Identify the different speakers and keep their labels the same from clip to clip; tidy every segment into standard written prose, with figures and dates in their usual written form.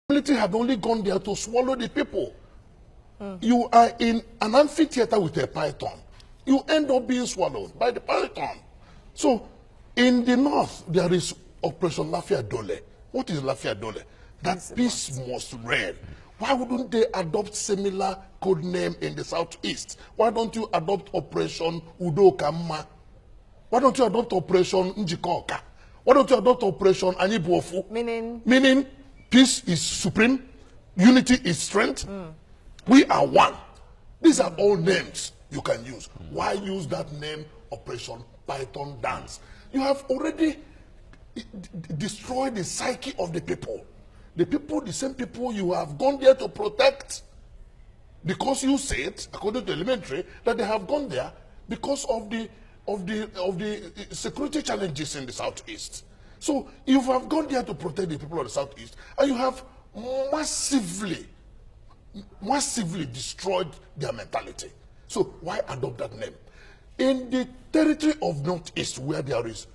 Speaker 1: military have only gone there to swallow the people. You are in an amphitheater with a python. You end up being swallowed by the python. So, in the north, there is Operation Lafia Dole. What is Lafia Dole? That peace must reign. Why wouldn't they adopt similar code name in the southeast? Why don't you adopt Operation Udokamma? Why don't you adopt Operation Njikoka? Why don't you adopt Operation Anibuofu? Meaning peace is supreme, unity is strength. We are one. These are all names you can use. Why use that name, Operation Python Dance? You have already destroyed the psyche of the people. The people, the same people you have gone there to protect, because you said, according to elementary, that they have gone there because of the security challenges in the southeast. So you have gone there to protect the people of the southeast, and you have massively destroyed their mentality. So why adopt that name? In the territory of northeast, where there is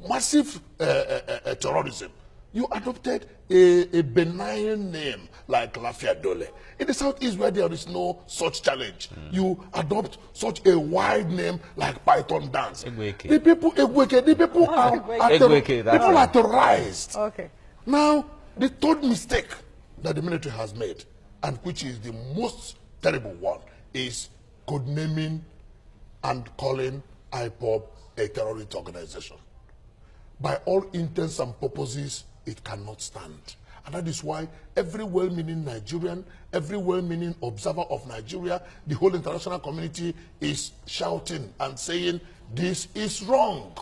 Speaker 1: massive terrorism, you adopted a benign name like Lafia Dole. In the southeast, where there is no such challenge, you adopt such a wide name like Python Dance. The people are terrorized.
Speaker 2: Okay.
Speaker 1: Now, the third mistake that the military has made, and which is the most terrible one, is codenaming and calling Ipob a terrorist organization. By all intents and purposes, it cannot stand. And that is why every well-meaning Nigerian, every well-meaning observer of Nigeria, the whole international community is shouting and saying, this is wrong.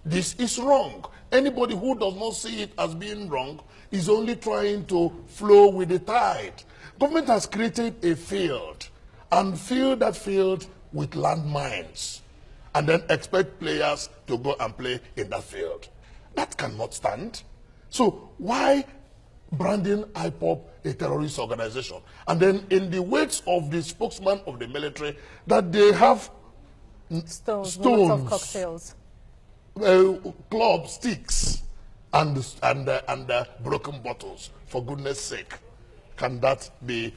Speaker 1: This is wrong. Anybody who does not see it as being wrong is only trying to flow with the tide. Government has created a field and filled that field with landmines, and then expect players to go and play in that field. That cannot stand. So why branding Ipob a terrorist organization? And then in the words of the spokesman of the military, that they have stones
Speaker 2: cocktails,
Speaker 1: club sticks, and broken bottles. For goodness sake, can that be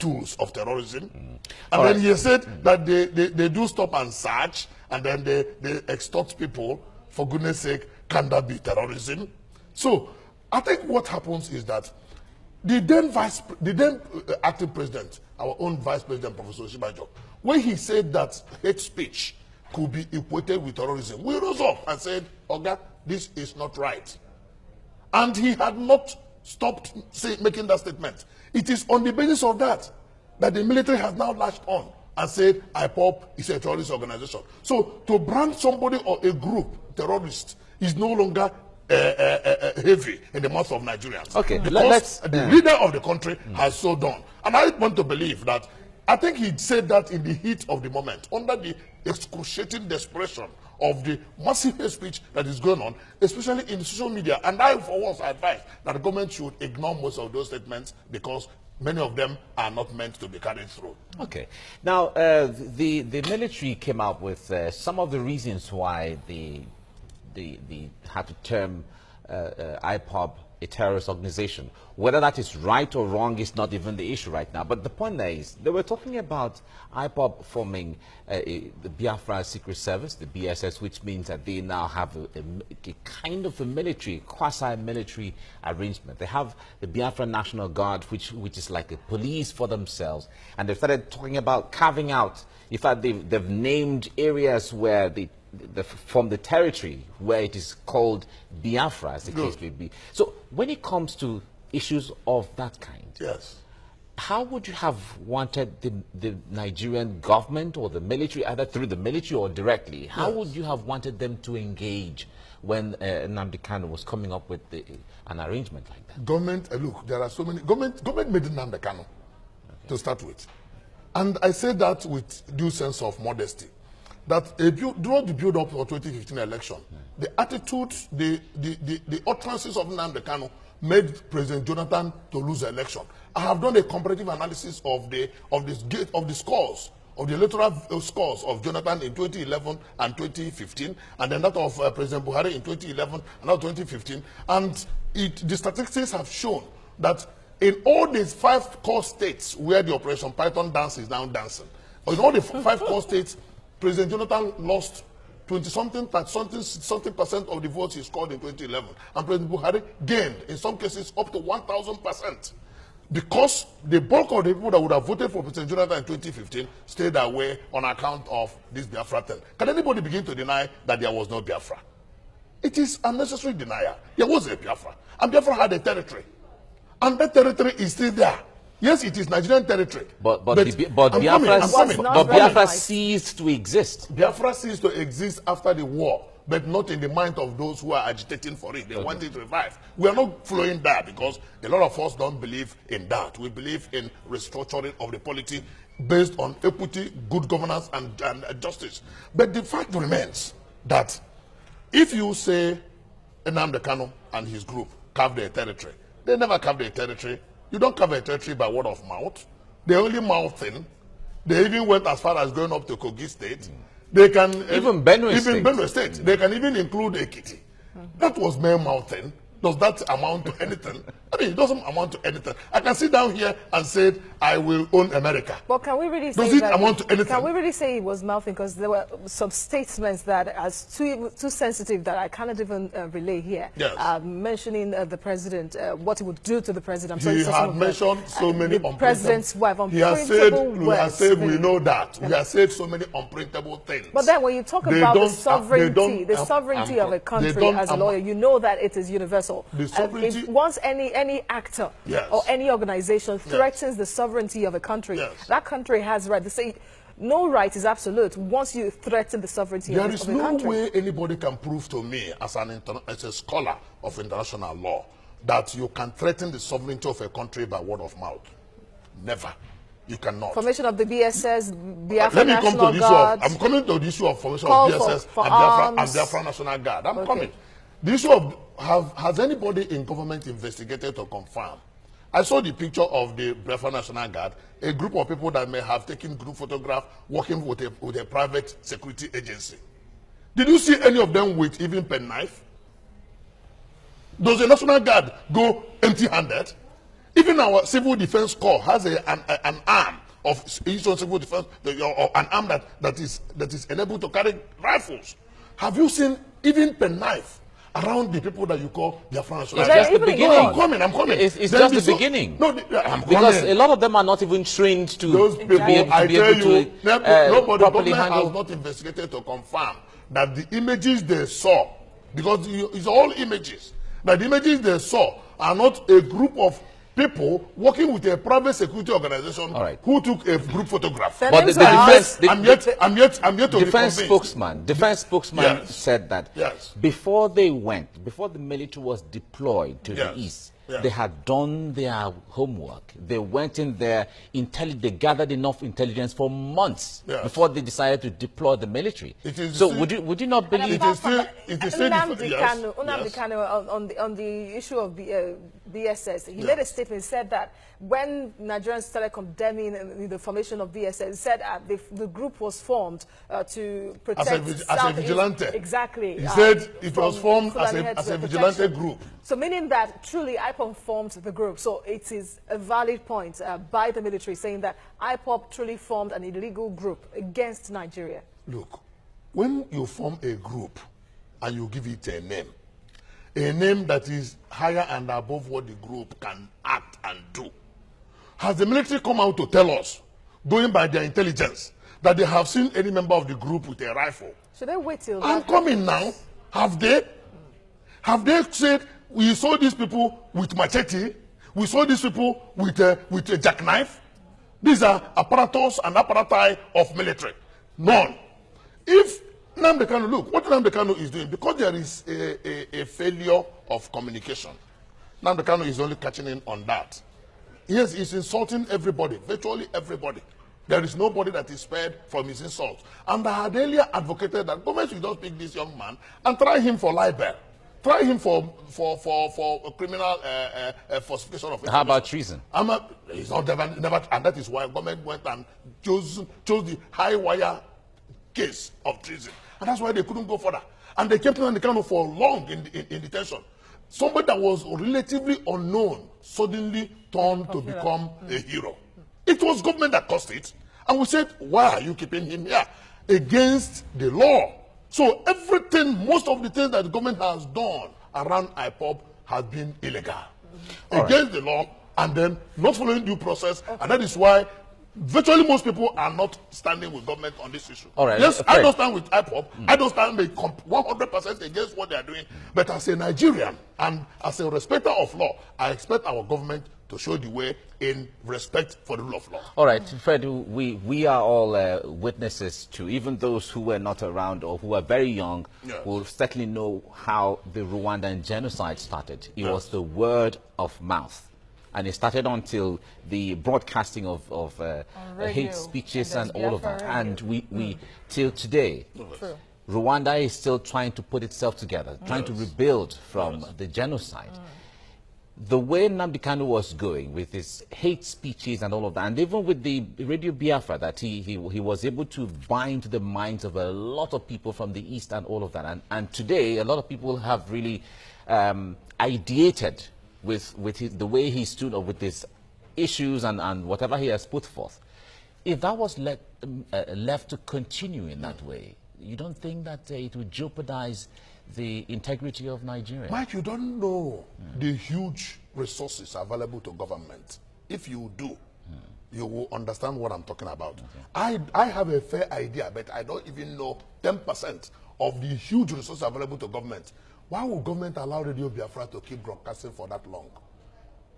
Speaker 1: tools of terrorism? And then he said that they do stop and search, and then they extort people. For goodness sake, can that be terrorism? So I think what happens is that the then acting president, our own vice president, Professor Oshibajo, when he said that hate speech could be equated with terrorism, we rose up and said, Oga, this is not right. And he had not stopped making that statement. It is on the basis of that the military has now latched on and said Ipob is a terrorist organization. So to brand somebody or a group terrorist is no longer heavy in the mouth of Nigerians. Okay, because the leader of the country has so done. And I want to believe that, I think he said that in the heat of the moment, under the excruciating desperation of the massive hate speech that is going on, especially in social media. And I, for once, advise that the government should ignore most of those statements, because many of them are not meant to be carried through. Okay.
Speaker 3: Now, the military came out with some of the reasons why they had to term Ipob a terrorist organization. Whether that is right or wrong is not even the issue right now. But the point there is, they were talking about Ipob forming the Biafra Secret Service, the BSS, which means that they now have a kind of a military, quasi-military arrangement. They have the Biafra National Guard, which is like a police for themselves. And they started talking about carving out, in fact, they've named areas where from the territory where it is called Biafra, as the case may be. So when it comes to issues of that kind,
Speaker 1: yes,
Speaker 3: how would you have wanted the Nigerian government or the military, either through the military or directly, how would you have wanted them to engage when Nnamdi Kanu was coming up with an arrangement like that?
Speaker 1: Government, look, there are so many, government made Nnamdi Kanu to start with. And I say that with due sense of modesty. That during the build-up for 2015 election, the attitudes, the utterances of Nnamdi Kanu made President Jonathan to lose the election. I have done a comparative analysis of the scores, of the electoral scores of Jonathan in 2011 and 2015, and then that of President Buhari in 2011 and now 2015. And the statistics have shown that in all these 5 core states where the Operation Python dance is now dancing, in all the 5 core states, President Jonathan lost 20-something, 30-something% of the votes he scored in 2011. And President Buhari gained, in some cases, up to 1,000%. Because the bulk of the people that would have voted for President Jonathan in 2015 stayed away on account of this Biafra thing. Can anybody begin to deny that there was no Biafra? It is unnecessary denial. There was a Biafra. And Biafra had a territory. And that territory is still there. Yes, it is Nigerian territory. But
Speaker 3: Biafra ceased to exist.
Speaker 1: Biafra ceased to exist after the war, but not in the mind of those who are agitating for it. They want it revived. We are not flowing there because a lot of us don't believe in that. We believe in restructuring of the polity based on equity, good governance, and justice. But the fact remains that if you say Nnamdi Kanu and his group carved their territory, they never carved their territory. You don't carve a territory by word of mouth. They only mouthing. They even went as far as going up to Kogi State. They can
Speaker 3: even Benue
Speaker 1: State. They can even include Ekiti. That was mere mouthing. Does that amount to anything? I mean, it doesn't amount to anything. I can sit down here and say, I will own America.
Speaker 2: But can we really say
Speaker 1: Does it amount to anything?
Speaker 2: Can we really say it was mouthing? Because there were some statements that are too sensitive that I cannot even relay here.
Speaker 1: Yes.
Speaker 2: Mentioning the president, what he would do to the president.
Speaker 1: He had mentioned so many
Speaker 2: the president's wife,
Speaker 1: he has said,
Speaker 2: we
Speaker 1: know that. We have said so many unprintable things.
Speaker 2: But then when you talk about the sovereignty of a country as a lawyer, you know that it is universal.
Speaker 1: The sovereignty,
Speaker 2: once any actor or any organization threatens the sovereignty of a country, that country has right to say no right is absolute once you threaten the sovereignty of a country.
Speaker 1: There is no way anybody can prove to me as a scholar of international law that you can threaten the sovereignty of a country by word of mouth. Never. You cannot.
Speaker 2: Formation of the BSS, Biafra
Speaker 1: Let me come to this
Speaker 2: Guard.
Speaker 1: I'm coming to the issue of formation of BSS and Biafra National Guard. I'm coming. The issue of has anybody in government investigated or confirmed? I saw the picture of the Biafra National Guard, a group of people that may have taken group photograph working with a private security agency. Did you see any of them with even penknife? Does the National Guard go empty-handed? Even our Civil Defense Corps has an arm of civil defense, or an arm that is enabled to carry rifles. Have you seen even penknife around the people that you call Biafra National Guard?
Speaker 3: It's just the beginning.
Speaker 1: I'm coming.
Speaker 3: It's just the beginning.
Speaker 1: No,
Speaker 3: because a lot of them are not even trained to
Speaker 1: those people. I tell you, nobody has not investigated to confirm that the images they saw, because it's all images, that the images they saw are not a group of people working with a private security organization who took a group photograph.
Speaker 3: But the defense,
Speaker 1: I'm yet to
Speaker 3: defense spokesman said that before the military was deployed to the east, they had done their homework. They went in there, they gathered enough intelligence for months before they decided to deploy the military. So would you not believe
Speaker 2: Nnamdi Kanu on the issue of BSS? He made a statement, said that when Nigerians started condemning the formation of BSS, he said the group was formed to protect
Speaker 1: as a vigilante.
Speaker 2: Exactly.
Speaker 1: He said it was formed as a vigilante group.
Speaker 2: So meaning that truly IPOB formed the group. So it is a valid point by the military saying that IPOB truly formed an illegal group against Nigeria.
Speaker 1: Look, when you form a group and you give it a name that is higher and above what the group can act and do, has the military come out to tell us, going by their intelligence, that they have seen any member of the group with a rifle?
Speaker 2: Should they wait till
Speaker 1: I'm coming now. Have they? Have they said, we saw these people with machete, we saw these people with a jackknife? These are apparatus and apparati of military. None. If Nnamdi Kanu, look, what Nnamdi Kanu is doing, because there is a failure of communication, Nnamdi Kanu is only catching in on that. Yes, he's insulting everybody, virtually everybody. There is nobody that is spared from his insults. And I had earlier advocated that government should just pick this young man and try him for libel. Try him for criminal falsification of information.
Speaker 3: How about treason?
Speaker 1: He's not never, and that is why government went and chose the high wire case of treason. And that's why they couldn't go further. And they kept Nnamdi Kanu for long in detention. somebody that was relatively unknown suddenly turned to become a hero. It was government that caused it. And we said, why are you keeping him here? Against the law. So everything, most of the things that the government has done around Ipob has been illegal. Against the law, and then not following due process. And that is why virtually most people are not standing with government on this issue. Yes, I don't stand with Ipob. I don't stand 100% against what they are doing. But as a Nigerian and as a respecter of law, I expect our government to show the way in respect for the rule of law.
Speaker 3: All right, Fred, we are all witnesses to, even those who were not around or who are very young, will certainly know how the Rwandan genocide started. It was the word of mouth. And it started until the broadcasting of hate speeches and all of that. And we till today, Rwanda is still trying to put itself together, trying to rebuild from the genocide. The way Nnamdi Kanu was going with his hate speeches and all of that, and even with the Radio Biafra, that he was able to bind the minds of a lot of people from the East and all of that. And today, a lot of people have really ideated with the way he stood up with his issues and whatever he has put forth. If that was left to continue in that way, you don't think that it would jeopardize the integrity of Nigeria?
Speaker 1: Mike, you don't know the huge resources available to government. If you do, you will understand what I'm talking about. I have a fair idea, but I don't even know 10% of the huge resources available to government. Why would government allow Radio Biafra to keep broadcasting for that long?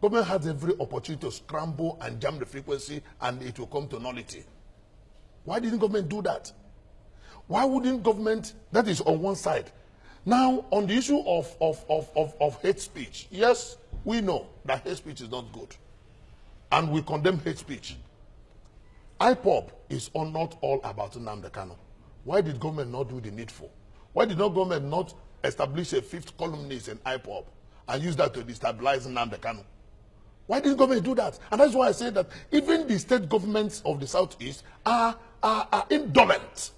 Speaker 1: Government has every opportunity to scramble and jam the frequency and it will come to nullity. Why didn't government do that? Why wouldn't government, that is on one side. Now, on the issue of hate speech, yes, we know that hate speech is not good. And we condemn hate speech. Ipob is not all about Nnamdi Kanu. Why did government not do the needful? Why did government not establish a fifth columnist in Ipob and use that to destabilize Nnamdi Kanu? Why didn't government do that? And that's why I say that even the state governments of the Southeast are indolent.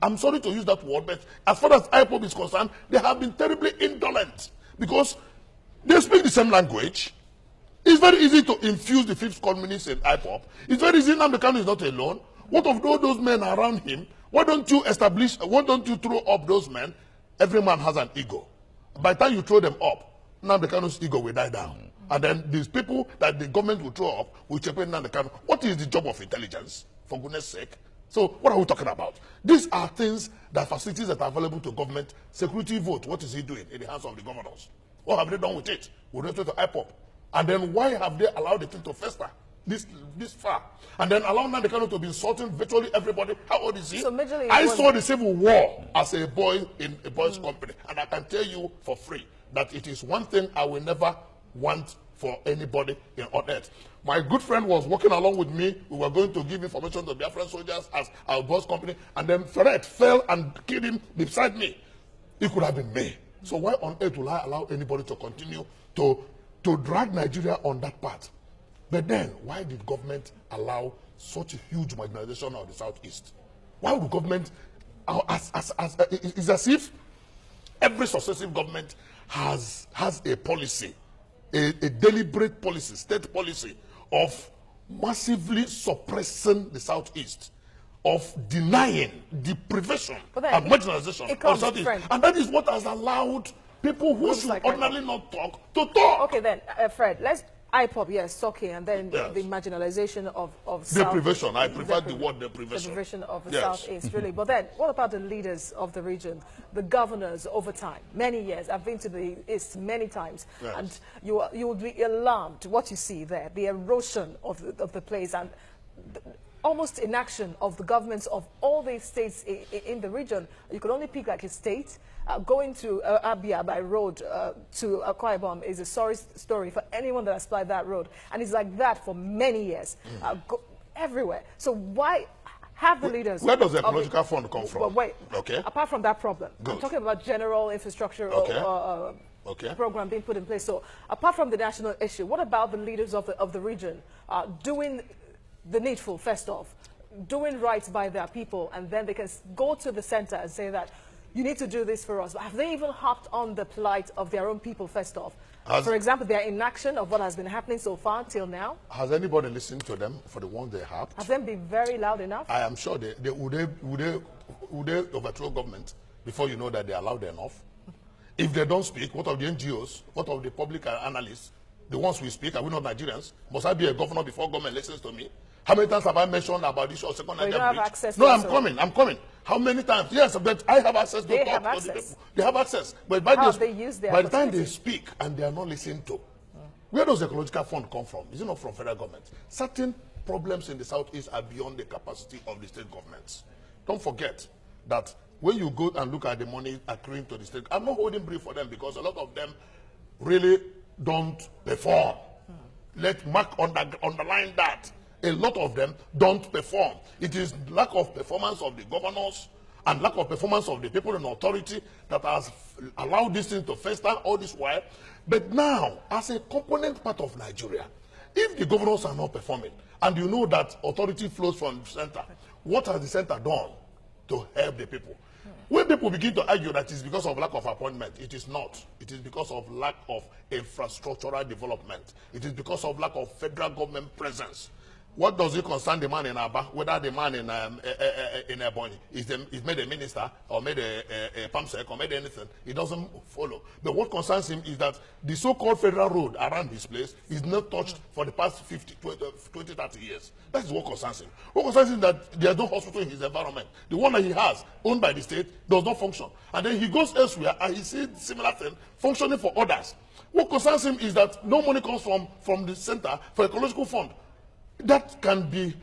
Speaker 1: I'm sorry to use that word, but as far as Ipob is concerned, they have been terribly indolent because they speak the same language. It's very easy to infuse the fifth columnist in Ipob. It's very easy. Nnamdi Kanu is not alone. What of all those men around him? Why don't you throw up those men? Every man has an ego. By the time you throw them up, Nnamdi Kanu's ego will die down. And then these people that the government will throw up will check with Nnamdi Kanu. What is the job of intelligence, for goodness sake? So what are we talking about? These are things, that facilities that are available to government. Security vote, what is he doing in the hands of the governors? What have they done with it? With respect to Ipob. And then why have they allowed the thing to fester this far? And then allow Nnamdi Kanu to be insulting virtually everybody. How old is he?
Speaker 2: So
Speaker 1: I saw the Civil War as a boy in a boys' company. And I can tell you for free that it is one thing I will never want for anybody on earth. My good friend was working along with me. We were going to give information to Biafran soldiers as our boss company. And then Ferret fell and killed him beside me. It could have been me. So why on earth will I allow anybody to continue to drag Nigeria on that path? But then, why did government allow such a huge marginalization of the Southeast? Why would government, it's as if every successive government has a policy, a deliberate policy, state policy of massively suppressing the Southeast, of denying the prevention and marginalization of the Southeast. And that is what has allowed people who should ordinarily not talk to talk.
Speaker 2: Okay then, Fred, let's Ipob, yes, talking, and then the marginalization of
Speaker 1: deprivation. I prefer the word deprivation.
Speaker 2: Deprivation of the Southeast, really. But then, what about the leaders of the region, the governors over time? Many years, I've been to the East many times, and you will be alarmed what you see there, the erosion of the place and almost inaction of the governments of all the states in the region. You could only pick like a state. Going to Abia by road to Akwa Ibom is a sorry story for anyone that has applied that road. And it's like that for many years, everywhere. So why have the leaders...
Speaker 1: Where does the ecological fund come from?
Speaker 2: But wait, apart from that problem, I'm talking about general infrastructure program being put in place. So apart from the national issue, what about the leaders of the region doing the needful, first off, doing right by their people, and then they can go to the center and say that you need to do this for us. But have they even hopped on the plight of their own people first off? For example, their inaction of what has been happening so far till now.
Speaker 1: Has anybody listened to them for the ones they have?
Speaker 2: Have them been very loud enough?
Speaker 1: I am sure would they overthrow government before you know that they are loud enough? If they don't speak, what of the NGOs? What of the public analysts? The ones we speak, are we not Nigerians? Must I be a governor before government listens to me? How many times have I mentioned about this or second Niger bridge? No, I'm coming. How many times? Yes, but I have access to talk to the people. They have access. But by the time they speak and they are not listened to, where does the ecological fund come from? Is it not from federal government? Certain problems in the southeast are beyond the capacity of the state governments. Don't forget that when you go and look at the money accruing to the state, I'm not holding brief for them because a lot of them really don't perform. Let Mark underline that. A lot of them don't perform. It is lack of performance of the governors and lack of performance of the people in authority that has allowed this thing to fester all this while. But now, as a component part of Nigeria, if the governors are not performing, and you know that authority flows from the center, what has the center done to help the people? When people begin to argue that it's because of lack of appointment, it is not. It is because of lack of infrastructural development. It is because of lack of federal government presence. What does it concern the man in Aba, whether the man in Ebonyi is made a minister or made a PAMSEC or made anything? It doesn't follow. But what concerns him is that the so-called federal road around his place is not touched for the past 20, 30 years. That is what concerns him. What concerns him is that there's no hospital in his environment. The one that he has, owned by the state, does not function. And then he goes elsewhere and he sees similar thing functioning for others. What concerns him is that no money comes from the center for ecological fund. That can be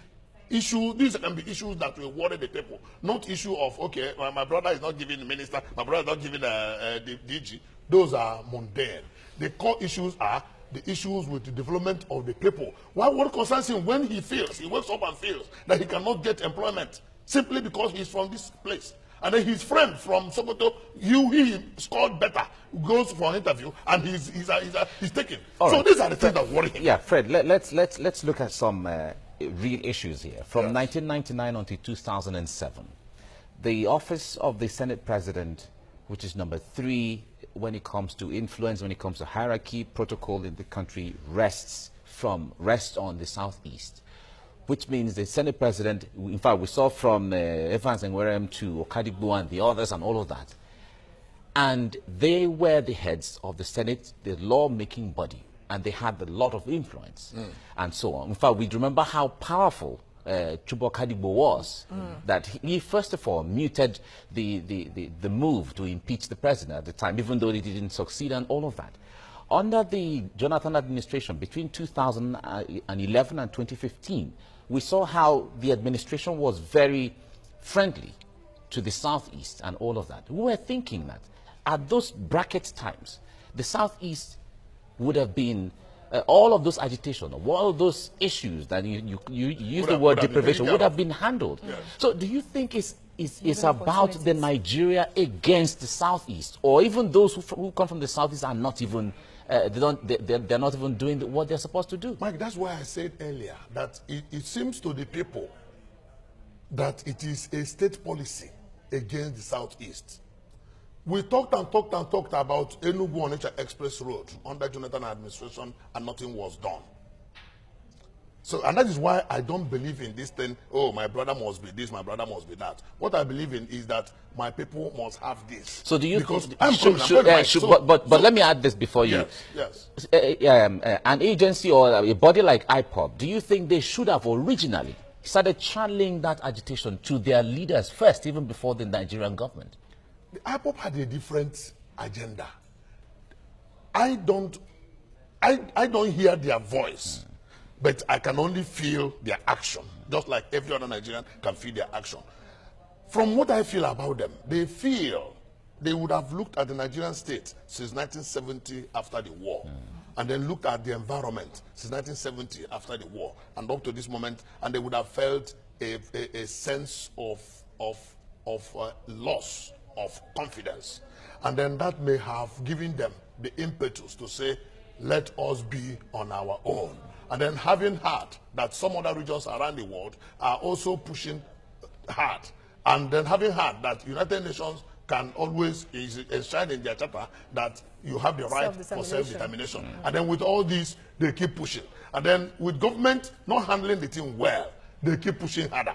Speaker 1: issues. These can be issues that will worry the people, not issue of okay, my brother is not giving the minister, my brother is not giving the DG. Those are mundane. The core issues are the issues with the development of the people. What concerns him when he wakes up and feels that he cannot get employment simply because he's from this place. And then his friend from Sokoto, he scored better, goes for an interview, and he's taken. So these are the things that worry him.
Speaker 3: Yeah, Fred, let's look at some real issues here. From 1999 until 2007, the office of the Senate President, which is number 3 when it comes to influence, when it comes to hierarchy, protocol in the country, rests on the Southeast. Which means the Senate President, in fact, we saw from Evans and Werem to Okadigbo and the others and all of that. And they were the heads of the Senate, the law-making body, and they had a lot of influence and so on. In fact, we remember how powerful Chubo Okadigbo was, that he first of all muted the move to impeach the president at the time, even though he didn't succeed and all of that. Under the Jonathan administration, between 2011 and 2015, we saw how the administration was very friendly to the Southeast and all of that. We were thinking that at those bracket times, the Southeast would have been, all of those agitation, all of those issues that you use the word deprivation would have been handled. Yes. So do you think it's about the Nigeria against the Southeast, or even those who come from the Southeast are not even they're not even doing what they're supposed to do?
Speaker 1: Mike, that's why I said earlier that it seems to the people that it is a state policy against the Southeast. We talked about Enugu-Onitsha Express Road under Jonathan administration, and nothing was done. So, and that is why I don't believe in this thing, oh, my brother must be this, my brother must be that. What I believe in is that my people must have this.
Speaker 3: So do you think, but let me add this before you.
Speaker 1: Yes.
Speaker 3: An agency or a body like Ipob, do you think they should have originally started channeling that agitation to their leaders first, even before the Nigerian government?
Speaker 1: The Ipob had a different agenda. I don't hear their voice. But I can only feel their action, just like every other Nigerian can feel their action. From what I feel about them, they feel they would have looked at the Nigerian state since 1970 after the war, and then looked at the environment since 1970 after the war, and up to this moment, and they would have felt a sense of loss of confidence. And then that may have given them the impetus to say, let us be on our own. And then having heard that some other regions around the world are also pushing hard, and then having heard that United Nations can always enshrine in their charter that you have the right for self-determination. And then with all these, they keep pushing. And then with government not handling the thing well, they keep pushing harder.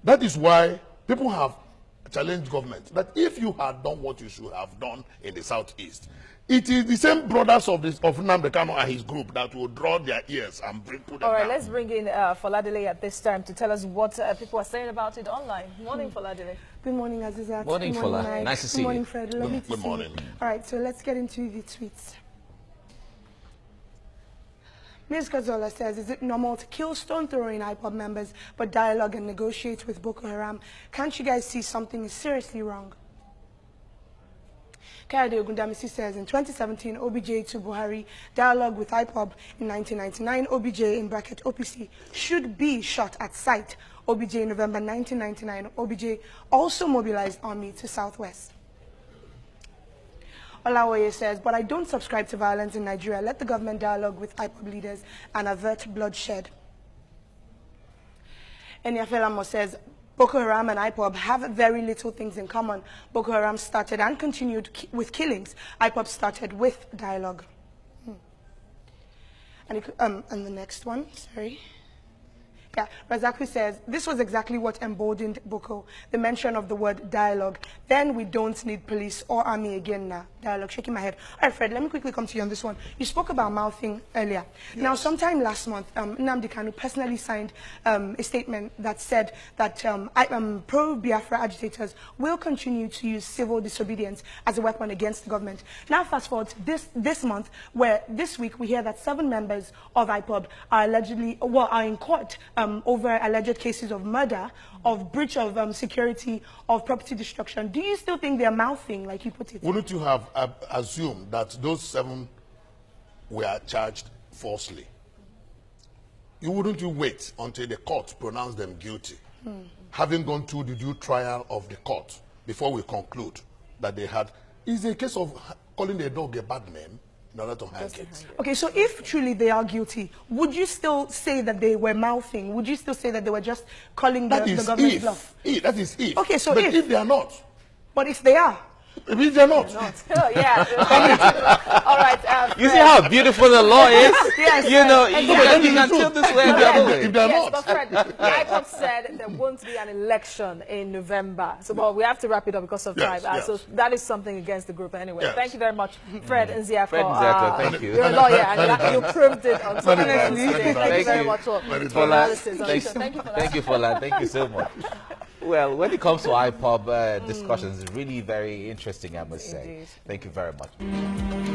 Speaker 1: That is why people have challenged government that if you had done what you should have done in the Southeast, it is the same brothers of Nnamdi Kanu and his group that will draw their ears and put them
Speaker 2: All right,
Speaker 1: down.
Speaker 2: let's bring in Foladele at this time to tell us what people are saying about it online. Morning, Foladele.
Speaker 4: Good morning, Azizat.
Speaker 3: Morning, Fola. Nice to see you.
Speaker 4: Good morning, Fred. Lovely to
Speaker 1: Good
Speaker 4: see
Speaker 1: morning.
Speaker 4: you. All right, so let's get into the tweets. Ms. Kazola says, is it normal to kill stone-throwing Ipob members but dialogue and negotiate with Boko Haram? Can't you guys see something is seriously wrong? Kayode Ogundamisi says, in 2017, OBJ to Buhari, dialogue with Ipob in 1999, OBJ in bracket OPC should be shot at sight. OBJ in November 1999, OBJ also mobilized army to Southwest. Olawoye says, but I don't subscribe to violence in Nigeria. Let the government dialogue with IPOB leaders and avert bloodshed. Enyafelamo says, Boko Haram and IPOB have very little things in common. Boko Haram started and continued with killings. IPOB started with dialogue. And the next one, sorry. Yeah, Razaku says, this was exactly what emboldened Boko, the mention of the word dialogue. Then we don't need police or army again now. Dialogue, shaking my head. All right, Fred, let me quickly come to you on this one. You spoke about mouthing earlier. Yes. Now, sometime last month, Nnamdi Kanu personally signed a statement that said that pro-Biafra agitators will continue to use civil disobedience as a weapon against the government. Now, fast forward to this month, where this week we hear that 7 members of IPOB are allegedly, are in court over alleged cases of murder, of breach of security, of property destruction. Do you still think they're mouthing, like you put it?
Speaker 1: Wouldn't you have assumed that those 7 were charged falsely? Wouldn't you wait until the court pronounced them guilty, having gone through the due trial of the court, before we conclude that they had? Is a case of calling a dog a bad name in order to hang it.
Speaker 4: Okay, so if truly they are guilty, would you still say that they were mouthing? Would you still say that they were just calling the government bluff?
Speaker 1: That is if.
Speaker 4: Okay, so
Speaker 1: but if they are not.
Speaker 4: But if they are?
Speaker 1: If they're not.
Speaker 2: Oh, yeah. All right.
Speaker 3: You see how beautiful the law is?
Speaker 4: Yes.
Speaker 3: You know, you can tilt this way and the other way.
Speaker 1: If they're
Speaker 2: yes,
Speaker 1: not.
Speaker 2: but Fred, IPOB said there won't be an election in November. So, but we have to wrap it up because of time.
Speaker 1: Yes.
Speaker 2: So that is something against the group anyway.
Speaker 1: Yes.
Speaker 2: Thank you very much, Fred Nziako.
Speaker 3: Fred Nziako, thank you.
Speaker 2: You're a lawyer and you proved it on Twitter today. Thank you very much for analysis.
Speaker 3: Thank you, Fola. Thank you so much. Well, when it comes to IPOB discussions, it's really very interesting, I must say.
Speaker 2: Indeed.
Speaker 3: Thank you very much.